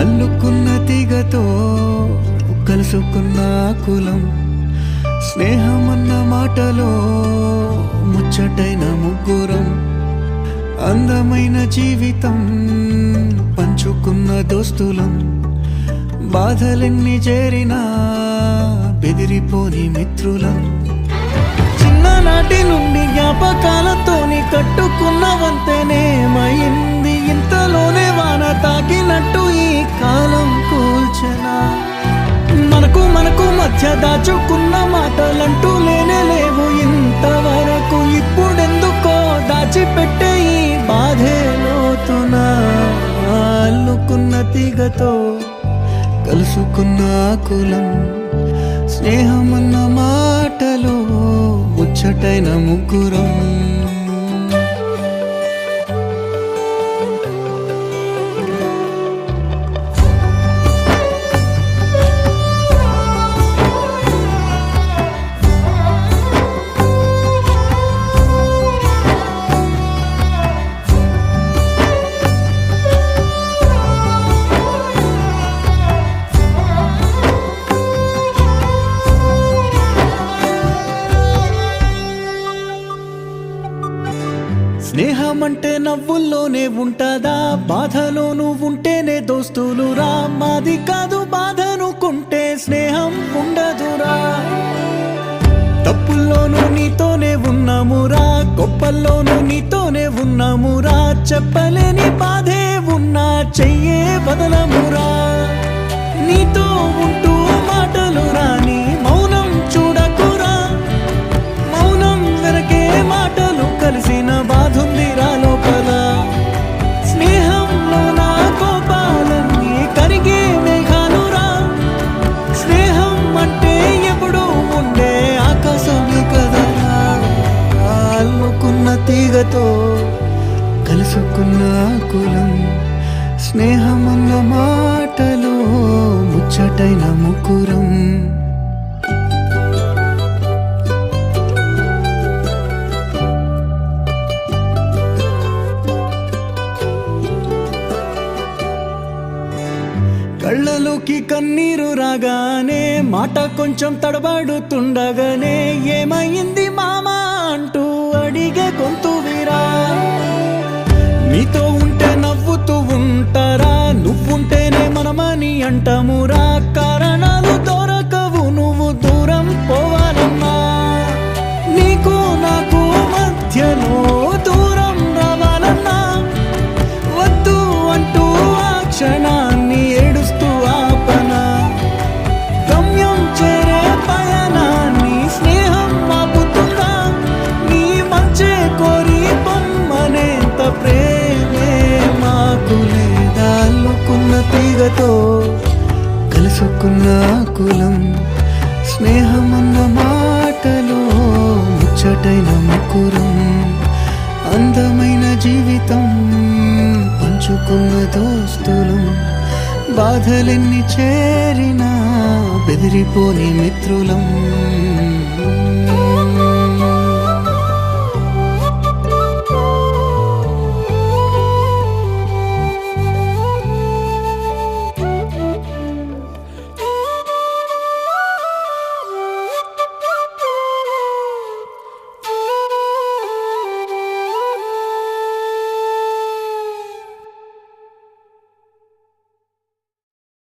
అల్లుకున్న తీగతో కలుసుకున్న కులం, స్నేహమన్న మాటలో ముచ్చటైన ముగ్గురం, అందమైన జీవితం పంచుకున్న దోస్తులం, బాధలెన్ని చేరినా బెదిరిపోని మిత్రులం, చిన్ననాటి నుండి జ్ఞాపకాలతోని కట్టుకున్న వంతెనేమైంది, ఇంతలోనే వాన తాకినట్టు ఈ కాలం కూల్చెనా. మనకు మధ్య దాచుకున్న మాటలంటూ లేనే లేవు ఇంతవరకు, ఇప్పుడెందుకో దాచిపెట్టే ఈ బాధే లోతున. అల్లుకున్న తీగతో కలుసుకున్న కులం, స్నేహమన్న మాటలో ముచ్చటైన ముగ్గురం. స్నేహమంటే నవ్వుల్లోనే ఉంటదా, బాధలోనూ ఉంటేనే దోస్తులురా, మాది కాదు బాధనుకుంటే స్నేహం ఉండదురా. తప్పుల్లోనూ నీతోనే ఉన్నామురా, గొప్పల్లోనూ నీతోనే ఉన్నామురా, చెప్పలేని బాధే ఉన్నా చెయ్యే బదలమురా. నీతో ఉంటూ మాటలు రాని మౌనం చూడకురా, మౌనం వెనకే మాటలు కలిసిన బాధుందిరా లోపల. స్నేహంలో నా కోపాలన్నీ కరిగే మేఘాలురా, స్నేహం అంటే ఎప్పుడు ఉండే ఆకాశమే కదరా. అల్లుకున్న తీగతో కలుసుకున్న కులం, స్నేహమన్న మాటలో ముచ్చటైన ముగ్గురం. కళ్ళలోకి కన్నీరు రాగానే మాట కొంచెం తడబడుతుండగానే, ఏమైంది మామా అంటూ అడిగే గొంతు వీరా. నీతో ఉంటే నవ్వుతూ ఉంటారా, నువ్వుంటేనే మనమని అంటామురా, కారణాలు దొరకవు నువ్వు దూరం పోవాలన్నా. నీకు నాకు మధ్యలో దూరం రావాలన్నా, వద్దు అంటూ ఆ క్షణాన్ని ఏడుస్తూ ఆపనా. గమ్యం చేరే పయనాన్ని స్నేహం ఆపుతుందా, నీ మంచే కోరి పొమ్మనేంత ప్రేమే మాకు లేదా. అల్లుకున్న తీగతో కలుసుకున్న కులం, స్నేహమన్న మాటలో ముచ్చటైన ముగ్గురం, అందమైన జీవితం పంచుకున్న దోస్తులం, బాధలెన్ని చేరినా బెదిరిపోని మిత్రులం.